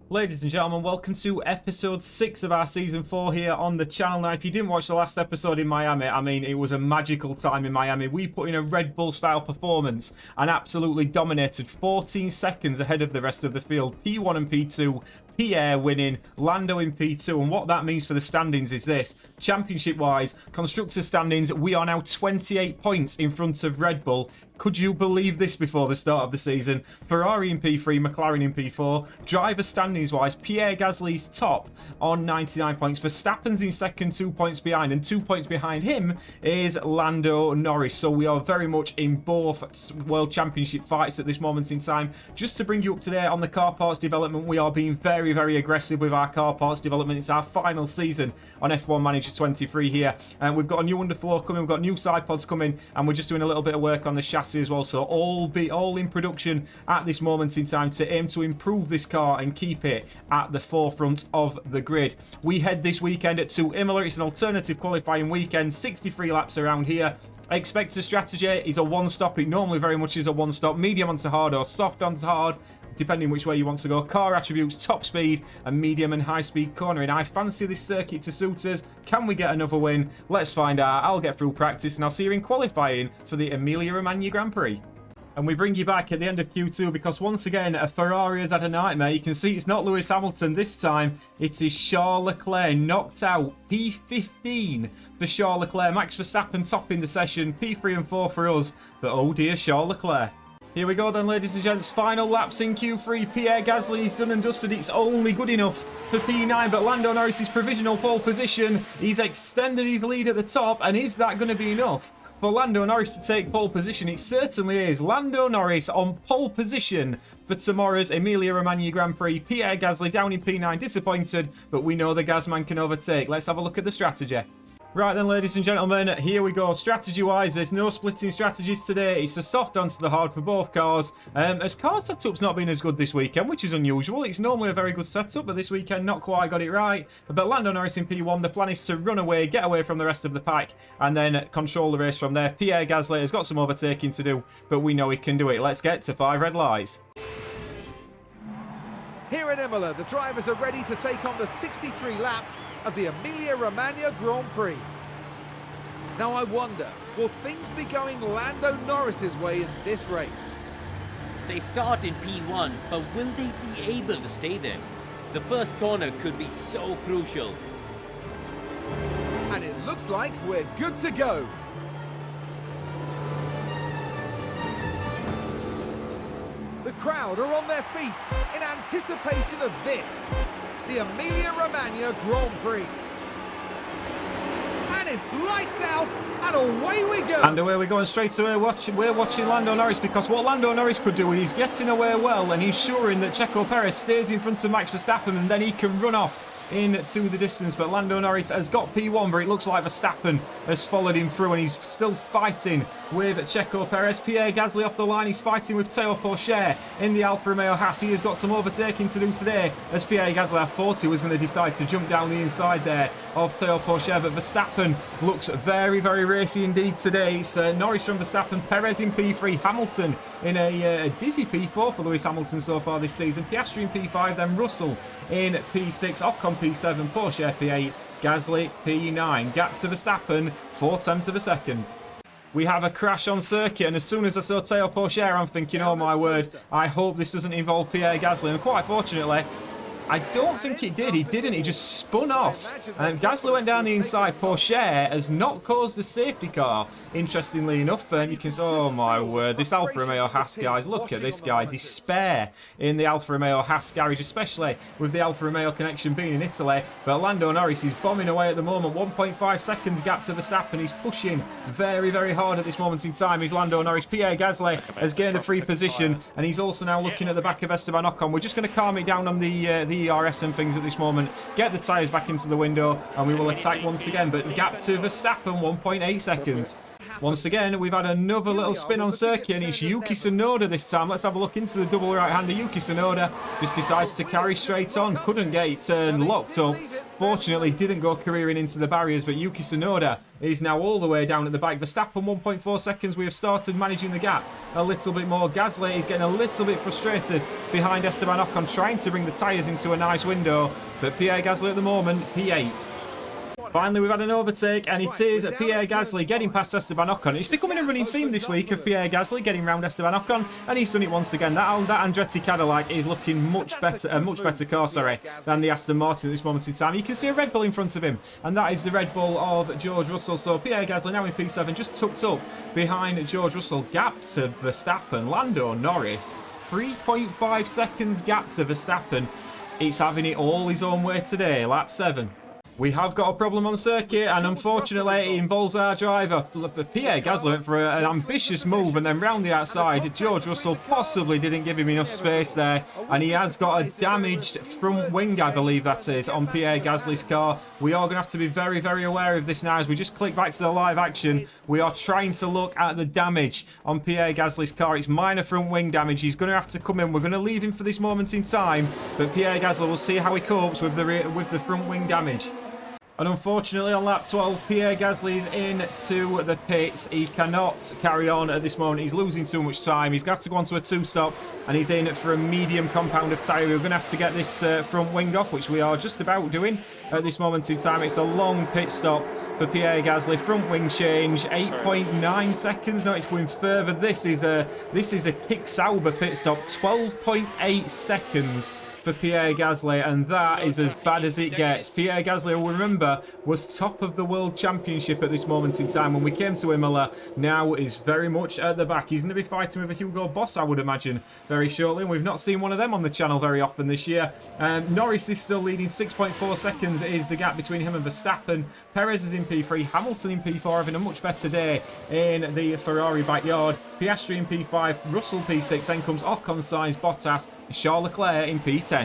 Ladies and gentlemen, welcome to episode 6 of our season 4 here on the channel. Now, if you didn't watch the last episode in Miami, I mean, it was a magical time in Miami. We put in a Red Bull style performance and absolutely dominated, 14 seconds ahead of the rest of the field. P1 and P2, Pierre winning, Lando in P2, and what that means for the standings is this. Championship-wise, Constructors standings, we are now 28 points in front of Red Bull. Could you believe this before the start of the season? Ferrari in P3, McLaren in P4. Driver standings-wise, Pierre Gasly's top on 99 points. Verstappen's in second, 2 points behind, and 2 points behind him is Lando Norris. So we are very much in both World Championship fights at this moment in time. Just to bring you up to date on the car parts development, we are being very, very aggressive with our car parts development. It's our final season on F1 Manager 23 here. And we've got a new underfloor coming, we've got new side pods coming, and we're just doing a little bit of work on the chassis as well, so all in production at this moment in time to aim to improve this car and keep it at the forefront of the grid. We head this weekend to Imola. It's an alternative qualifying weekend, 63 laps around here. Expected strategy is a one-stop. It normally very much is a one-stop, medium onto hard or soft onto hard, depending which way you want to go. Car attributes, top speed and medium and high speed cornering. I fancy this circuit to suit us. Can we get another win? Let's find out. I'll get through practice and I'll see you in qualifying for the Emilia-Romagna Grand Prix. And we bring you back at the end of Q2 because once again, a Ferrari has had a nightmare. You can see it's not Lewis Hamilton this time. It is Charles Leclerc knocked out. P15 for Charles Leclerc. Max Verstappen topping the session. P3 and 4 for us. But oh dear, Charles Leclerc. Here we go then, ladies and gents. Final laps in Q3. Pierre Gasly is done and dusted. It's only good enough for P9, but Lando Norris's provisional pole position. He's extended his lead at the top, and is that going to be enough for Lando Norris to take pole position? It certainly is. Lando Norris on pole position for tomorrow's Emilia-Romagna Grand Prix. Pierre Gasly down in P9, disappointed, but we know the Gasman can overtake. Let's have a look at the strategy. Right then, ladies and gentlemen, here we go. Strategy-wise, there's no splitting strategies today. It's the soft onto the hard for both cars. As car setup's not been as good this weekend, which is unusual. It's normally a very good setup, but this weekend not quite got it right. But Lando Norris in P1, the plan is to run away, get away from the rest of the pack, and then control the race from there. Pierre Gasly has got some overtaking to do, but we know he can do it. Let's get to 5 red lights. Here at Imola, the drivers are ready to take on the 63 laps of the Emilia-Romagna Grand Prix. Now I wonder, will things be going Lando Norris's way in this race? They start in P1, but will they be able to stay there? The first corner could be so crucial. And it looks like we're good to go. The crowd are on their feet in anticipation of this, the Emilia-Romagna Grand Prix. And it's lights out, and away we go. And away we're going straight away. We're watching Lando Norris, because what Lando Norris could do, he's getting away well and ensuring that Checo Perez stays in front of Max Verstappen, and then he can run off into the distance. But Lando Norris has got P1, but it looks like Verstappen has followed him through, and he's still fighting with Checo Perez. Pierre Gasly off the line. He's fighting with Théo Pourchaire in the Alfa Romeo Haas. He has got some overtaking to do today, as Pierre Gasly, I thought he was going to decide to jump down the inside there of Théo Pourchaire, but Verstappen looks very, very racy indeed today. It's Norris from Verstappen, Perez in P3, Hamilton in a dizzy P4 for Lewis Hamilton so far this season, Piastri in P5, then Russell in P6, Ocon P7, Pourchaire P8, Gasly P9. Gap to Verstappen, 0.4 of a second. We have a crash on circuit, and as soon as I saw Théo Pourchaire, I'm thinking, oh my word, I hope this doesn't involve Pierre Gasly. And quite fortunately, I don't think it did. He didn't. He just spun off. And Gasly went down the inside. Pourchaire has not caused a safety car, interestingly enough. You can say, oh my word, this Alfa Romeo Haas, guys. Look at this guy. Despair in the Alfa Romeo Haas garage, especially with the Alfa Romeo connection being in Italy. But Lando Norris is bombing away at the moment. 1.5 seconds gap to Verstappen. He's pushing very, very hard at this moment in time. He's Lando Norris. Pierre Gasly has gained a free position, and he's also now looking at the back of Esteban Ocon. We're just going to calm it down on the ERS and things at this moment, get the tyres back into the window, and we will attack once again. But gap to Verstappen, 1.8 seconds. Once again, we've had another little spin on circuit, and it's Yuki Tsunoda this time. Let's have a look into the double right-hander. Yuki Tsunoda just decides to carry straight on. Couldn't get it locked up. Unfortunately, didn't go careering into the barriers, but Yuki Tsunoda is now all the way down at the back. Verstappen 1.4 seconds. We have started managing the gap a little bit more. Gasly is getting a little bit frustrated behind Esteban Ocon, trying to bring the tyres into a nice window, but Pierre Gasly at the moment, P8. Finally, we've had an overtake, and it is Pierre Gasly getting past Esteban Ocon. It's becoming a running theme this week of Pierre Gasly getting round Esteban Ocon, and he's done it once again. That Andretti Cadillac is looking much better, a much better car, than the Aston Martin at this moment in time. You can see a Red Bull in front of him, and that is the Red Bull of George Russell. So Pierre Gasly now in P7, just tucked up behind George Russell. Gap to Verstappen, Lando Norris, 3.5 seconds gap to Verstappen. It's having it all his own way today, lap 7. We have got a problem on the circuit, and unfortunately it involves our driver. Pierre Gasly went for an ambitious move and then round the outside. George Russell possibly didn't give him enough space there, and he has got a damaged front wing, I believe that is, on Pierre Gasly's car. We are going to have to be very, very aware of this now. As we just click back to the live action, we are trying to look at the damage on Pierre Gasly's car. It's minor front wing damage. He's going to have to come in. We're going to leave him for this moment in time, but Pierre Gasly will see how he copes with the front wing damage. And unfortunately on lap 12, Pierre Gasly is into the pits. He cannot carry on at this moment. He's losing too much time. He's got to go onto a 2-stop, and he's in for a medium compound of tyre. We're going to have to get this front wing off, which we are just about doing at this moment in time. It's a long pit stop for Pierre Gasly. Front wing change, 8.9 seconds. No, it's going further. This is a Kick Sauber pit stop, 12.8 seconds for Pierre Gasly, and that is as bad as it gets. Pierre Gasly, we'll remember, was top of the World Championship at this moment in time when we came to Imola. Now is very much at the back. He's going to be fighting with a Hugo Boss, I would imagine, very shortly. We've not seen one of them on the channel very often this year. Norris is still leading. 6.4 seconds is the gap between him and Verstappen. Perez is in P3. Hamilton in P4, having a much better day in the Ferrari backyard. Piastri in P5. Russell P6. Then comes Ocon, Sainz, Bottas, Charles Leclerc in P10.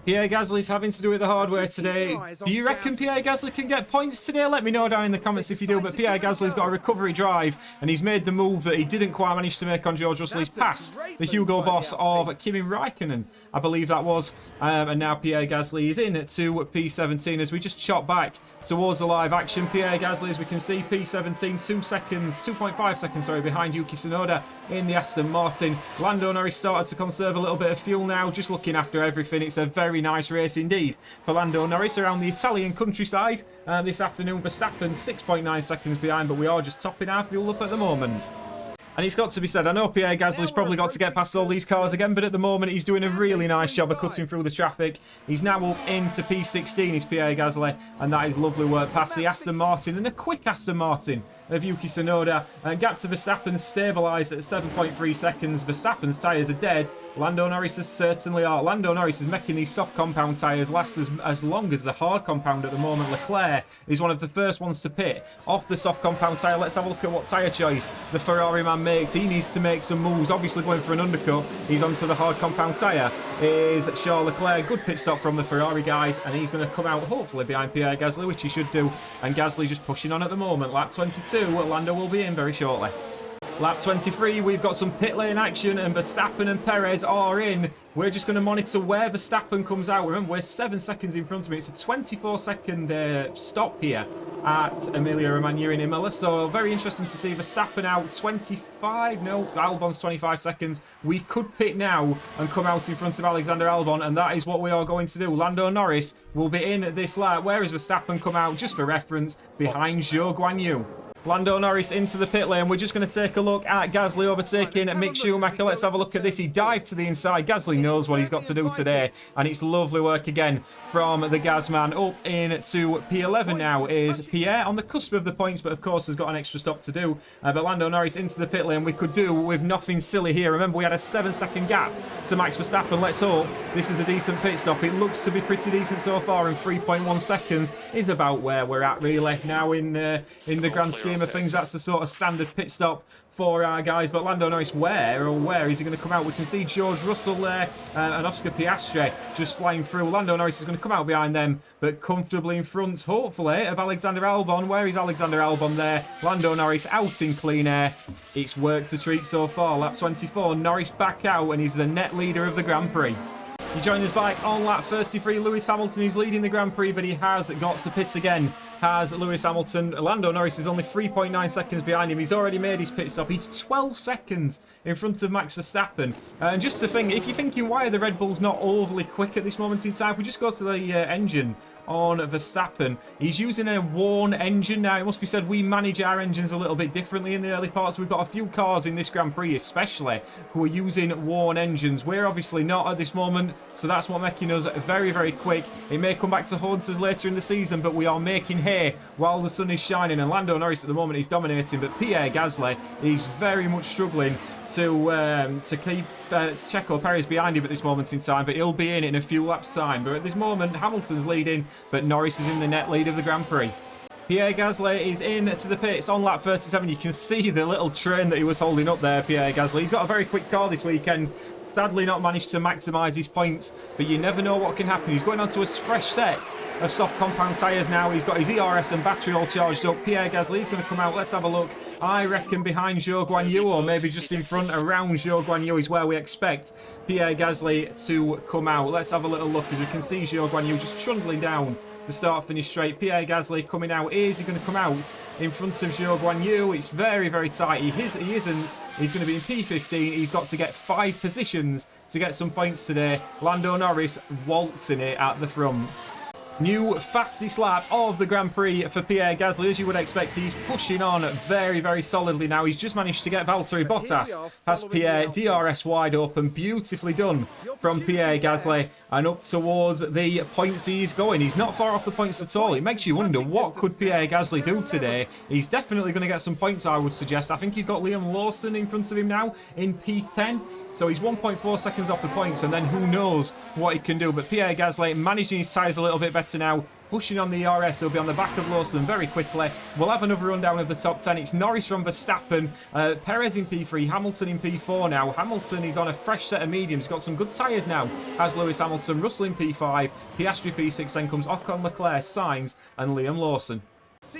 Pierre Gasly's having to do it the hard way today. Do you reckon Pierre Gasly can get points today? Let me know down in the comments if you do. But Pierre Gasly's got a recovery drive, and he's made the move that he didn't quite manage to make on George Russell. He's passed the Hugo Boss of Kimi Raikkonen, I believe that was. And now Pierre Gasly is in to P17 as we just chop back towards the live action. Pierre Gasly, as we can see, P17, 2.5 seconds, behind Yuki Tsunoda in the Aston Martin. Lando Norris started to conserve a little bit of fuel now, just looking after everything. It's a very nice race indeed for Lando Norris around the Italian countryside this afternoon. Verstappen 6.9 seconds behind, but we are just topping our fuel up at the moment. And it's got to be said, I know Pierre Gasly's probably got to get past all these cars again, but at the moment he's doing a really nice job of cutting through the traffic. He's now up into P16, is Pierre Gasly, and that is lovely work past the Aston Martin, and a quick Aston Martin of Yuki Tsunoda. Gap to Verstappen stabilised at 7.3 seconds. Verstappen's tyres are dead. Lando Norris certainly are. Lando Norris is making these soft compound tyres last as long as the hard compound at the moment. Leclerc is one of the first ones to pit off the soft compound tyre. Let's have a look at what tyre choice the Ferrari man makes. He needs to make some moves. Obviously going for an undercut. He's onto the hard compound tyre. Is Charles Leclerc. Good pit stop from the Ferrari guys, and he's going to come out hopefully behind Pierre Gasly, which he should do. And Gasly just pushing on at the moment. Lap 22, Lando will be in very shortly. Lap 23, we've got some pit lane action, and Verstappen and Perez are in. We're just going to monitor where Verstappen comes out. Remember, we're 7 seconds in front of me. It's a 24-second stop here at Emilia-Romagna in Imola. So very interesting to see Verstappen out 25. No, Albon's 25 seconds. We could pit now and come out in front of Alexander Albon, and that is what we are going to do. Lando Norris will be in this lap. Where has Verstappen come out? Just for reference, behind Zhou Guanyu. Lando Norris into the pit lane. We're just going to take a look at Gasly overtaking Mick Schumacher. Let's have a look at this. He dived to the inside. Gasly knows what he's got to do today, and it's lovely work again from the Gazman. Up into P11 now is Pierre, on the cusp of the points, but of course has got an extra stop to do. But Lando Norris into the pit lane. We could do with nothing silly here. Remember, we had a 7-second gap to Max Verstappen. Let's hope this is a decent pit stop. It looks to be pretty decent so far, and 3.1 seconds is about where we're at really now in the grand scheme of things. That's the sort of standard pit stop for our guys. But Lando Norris, where is he going to come out? We can see George Russell there and Oscar Piastri just flying through. Lando Norris is going to come out behind them, but comfortably in front, hopefully, of Alexander Albon. Where is Alexander Albon there? Lando Norris out in clean air. It's worked a treat so far. Lap 24, Norris back out, and he's the net leader of the Grand Prix. He joined his bike on lap 33. Lewis Hamilton is leading the Grand Prix, but he has got to pits again. Has Lewis Hamilton. Lando Norris is only 3.9 seconds behind him. He's already made his pit stop. He's 12 seconds in front of Max Verstappen. And just to think, if you're thinking, why are the Red Bulls not overly quick at this moment in time? If we just go to the engine on Verstappen, he's using a worn engine. Now, it must be said, we manage our engines a little bit differently in the early parts. We've got a few cars in this Grand Prix especially who are using worn engines. We're obviously not at this moment, so that's what making us very, very quick. It may come back to haunt us later in the season, but we are making hay while the sun is shining. And Lando Norris at the moment is dominating, but Pierre Gasly is very much struggling to keep Checo Perez behind him at this moment in time, but he'll be in a few laps' time. But at this moment, Hamilton's leading, but Norris is in the net lead of the Grand Prix. Pierre Gasly is in to the pits on lap 37. You can see the little train that he was holding up there, Pierre Gasly. He's got a very quick car this weekend. Sadly not managed to maximise his points, but you never know what can happen. He's going onto a fresh set of soft compound tyres now. He's got his ERS and battery all charged up. Pierre Gasly is going to come out. Let's have a look. I reckon behind Zhou Guanyu, or maybe just in front around Zhou Guanyu is where we expect Pierre Gasly to come out. Let's have a little look, as we can see Zhou Guanyu just trundling down the start-finish straight. Pierre Gasly coming out. Is he going to come out in front of Zhou Guanyu? It's very, very tight. He isn't. He's going to be in P15. He's got to get 5 positions to get some points today. Lando Norris waltzing it at the front. New fastest lap of the Grand Prix for Pierre Gasly. As you would expect, he's pushing on very, very solidly now. He's just managed to get Valtteri Bottas past Pierre. DRS wide open. Beautifully done from Pierre Gasly. And up towards the points he's going. He's not far off the points at all. It makes you wonder, what could Pierre Gasly do today? He's definitely going to get some points, I would suggest. I think he's got Liam Lawson in front of him now in P10. So he's 1.4 seconds off the points, and then who knows what he can do. But Pierre Gasly managing his tyres a little bit better now, pushing on the ERS. He'll be on the back of Lawson very quickly. We'll have another rundown of the top 10. It's Norris from Verstappen, Perez in P3, Hamilton in P4 now. Hamilton is on a fresh set of mediums. He's got some good tyres now, has Lewis Hamilton. Russell in P5, Piastri P6, then comes Ocon, Leclerc, Sainz, and Liam Lawson.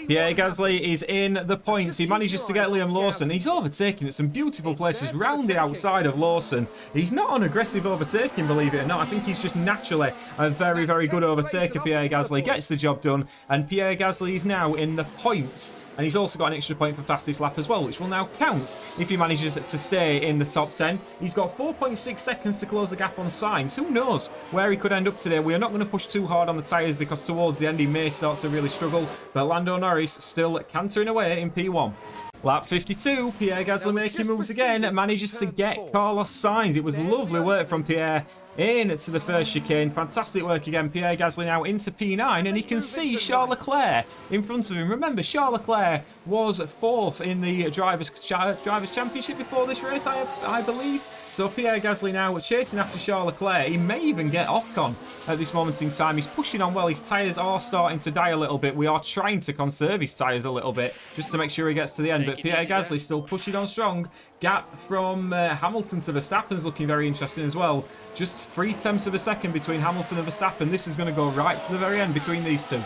Pierre Gasly is in the points. He manages to get Liam Lawson. He's overtaking at some beautiful places round the outside of Lawson. He's not an aggressive overtaking, believe it or not. I think he's just naturally a very, very good overtaker. Pierre Gasly gets the job done, and Pierre Gasly is now in the points. And he's also got an extra point for fastest lap as well, which will now count if he manages to stay in the top 10. He's got 4.6 seconds to close the gap on Sainz. Who knows where he could end up today? We are not going to push too hard on the tyres, because towards the end he may start to really struggle. But Lando Norris still cantering away in P1. Lap 52, Pierre Gasly making moves again, manages to get Carlos Sainz. It was lovely work from Pierre in to the first chicane. Fantastic work again. Pierre Gasly now into P9, and he can see Charles Leclerc in front of him. Remember, Charles Leclerc was 4th in the Drivers' Championship before this race, I believe. So Pierre Gasly now chasing after Charles Leclerc. He may even get Ocon at this moment in time. He's pushing on well. His tyres are starting to die a little bit. We are trying to conserve his tyres a little bit just to make sure he gets to the end. But Pierre Gasly still pushing on strong. Gap from Hamilton to Verstappen's looking very interesting as well. Just 0.3 of a second between Hamilton and Verstappen. This is going to go right to the very end between these two.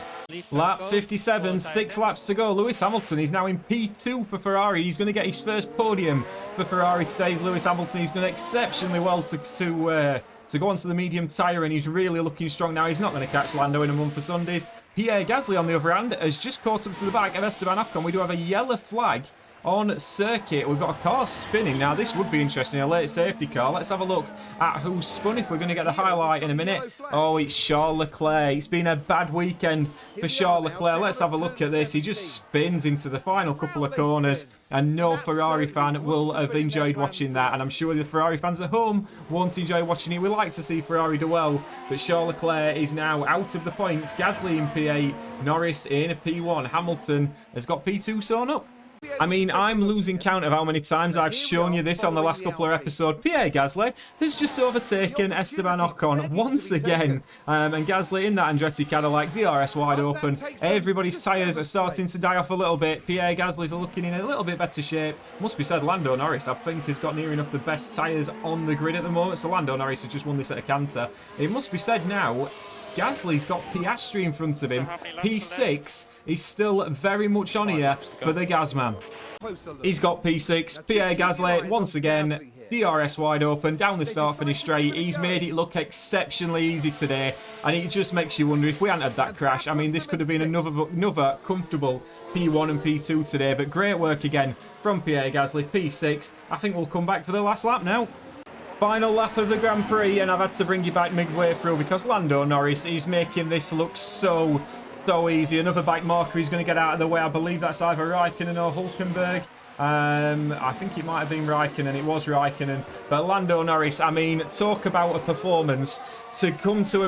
Lap 57, 6 laps to go. Lewis Hamilton is now in P2 for Ferrari. He's going to get his first podium for Ferrari today. Lewis Hamilton, he's done exceptionally well to go onto the medium tyre, and he's really looking strong now. He's not going to catch Lando in a month for Sundays. Pierre Gasly, on the other hand, has just caught up to the back of Esteban Ocon. We do have a yellow flag on circuit. We've got a car spinning now. This would be interesting, a late safety car. Let's have a look at who's spun, if we're going to get the highlight in a minute. Oh, it's Charles Leclerc. It's been a bad weekend for Charles Leclerc. Let's have a look at this. He just spins into the final couple of corners, and no Ferrari fan will have enjoyed watching that, and I'm sure the Ferrari fans at home won't enjoy watching it. We like to see Ferrari do well, but Charles Leclerc is now out of the points. Gasly in P8, Norris in a P1. Hamilton has got P2 sewn up. I mean, I'm losing count of how many times I've shown you this on the last couple of episodes. Pierre Gasly has just overtaken Esteban Ocon once again. And Gasly in that Andretti Cadillac, DRS wide open. Everybody's tyres are starting to die off a little bit. Pierre Gasly's looking in a little bit better shape. Must be said, Lando Norris, I think, has got near enough the best tyres on the grid at the moment. So Lando Norris has just won this at a canter. It must be said now, Gasly's got Piastri in front of him. P6 is still very much on here for the Gasman. He's got P6. Pierre Gasly, once again, DRS wide open, down the start finish straight. He's made it look exceptionally easy today, and it just makes you wonder if we hadn't had that crash. I mean, this could have been another comfortable P1 and P2 today, but great work again from Pierre Gasly. P6. I think we'll come back for the last lap now. Final lap of the Grand Prix, and I've had to bring you back midway through because Lando Norris is making this look so easy. Another bike marker he's going to get out of the way. I believe that's either Raikkonen or Hulkenberg. I think it might have been Raikkonen. It was Raikkonen. But Lando Norris, I mean, talk about a performance. To come to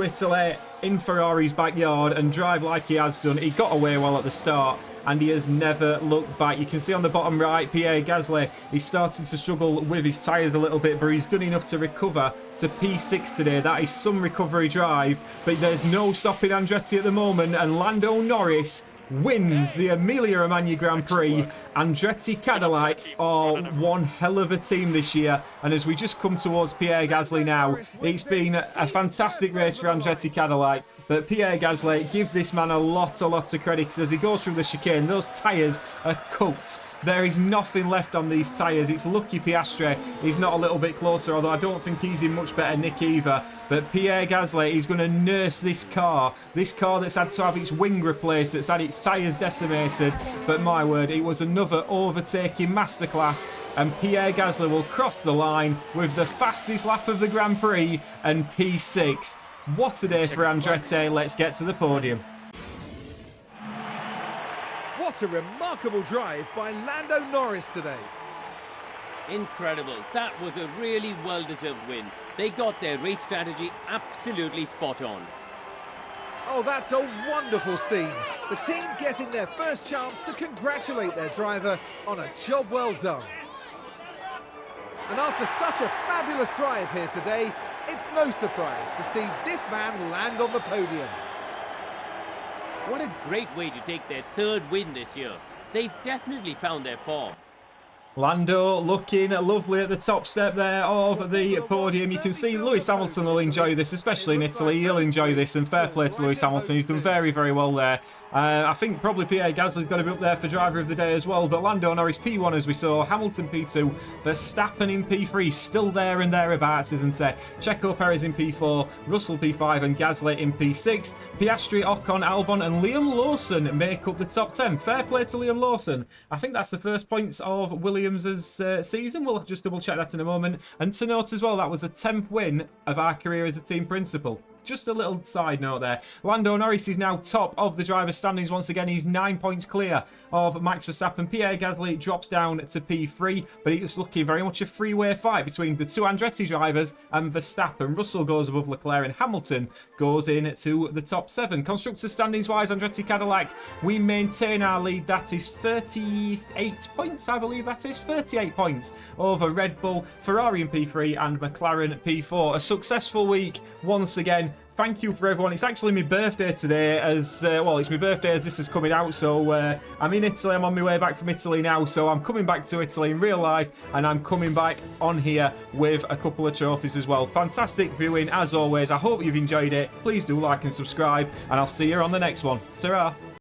Italy in Ferrari's backyard and drive like he has done. He got away well at the start, and he has never looked back. You can see on the bottom right, Pierre Gasly, he's starting to struggle with his tyres a little bit, but he's done enough to recover to P6 today. That is some recovery drive, but there's no stopping Andretti at the moment, and Lando Norris wins the Emilia-Romagna Grand Prix. Andretti Cadillac are one hell of a team this year, and as we just come towards Pierre Gasly now, it's been a fantastic race for Andretti Cadillac, but Pierre Gasly, give this man a lot of credit, because as he goes through the chicane, those tyres are cooked. There is nothing left on these tyres. It's lucky Piastri is not a little bit closer, although I don't think he's in much better nick either. But Pierre Gasly is going to nurse this car that's had to have its wing replaced, that's had its tyres decimated. But my word, it was another overtaking masterclass, and Pierre Gasly will cross the line with the fastest lap of the Grand Prix and P6. What a day for Andretti. Let's get to the podium. What a remarkable drive by Lando Norris today. Incredible. That was a really well-deserved win. They got their race strategy absolutely spot on. Oh, that's a wonderful scene. The team getting their first chance to congratulate their driver on a job well done. And after such a fabulous drive here today, it's no surprise to see this man land on the podium. What a great way to take their third win this year. They've definitely found their form. Lando looking lovely at the top step there of the podium. You can see Lewis Hamilton will enjoy this, especially in Italy. He'll enjoy this, and fair play to Lewis Hamilton. He's done very well there. I think probably Pierre Gasly's got to be up there for driver of the day as well, but Lando Norris P1 as we saw, Hamilton P2, Verstappen in P3, still there and thereabouts, isn't it? Checo Perez in P4, Russell P5 and Gasly in P6. Piastri, Ocon, Albon and Liam Lawson make up the top 10. Fair play to Liam Lawson. I think that's the first points of Williams' season. We'll just double check that in a moment. And to note as well, that was the 10th win of our career as a team principal. Just a little side note there. Lando Norris is now top of the driver's standings once again. He's 9 points clear of Max Verstappen. Pierre Gasly drops down to P3, but it's looking very much a three-way fight between the two Andretti drivers and Verstappen. Russell goes above Leclerc and Hamilton goes in to the top 7. Constructors standings-wise, Andretti Cadillac, we maintain our lead. That is 38 points, I believe that is. 38 points over Red Bull, Ferrari in P3 and McLaren P4. A successful week once again. Thank you for everyone. It's actually my birthday today, as well, it's my birthday as this is coming out, so I'm in Italy. I'm on my way back from Italy now, so I'm coming back to Italy in real life, and I'm coming back on here with a couple of trophies as well. Fantastic viewing, as always. I hope you've enjoyed it. Please do like and subscribe, and I'll see you on the next one. Ta-ra!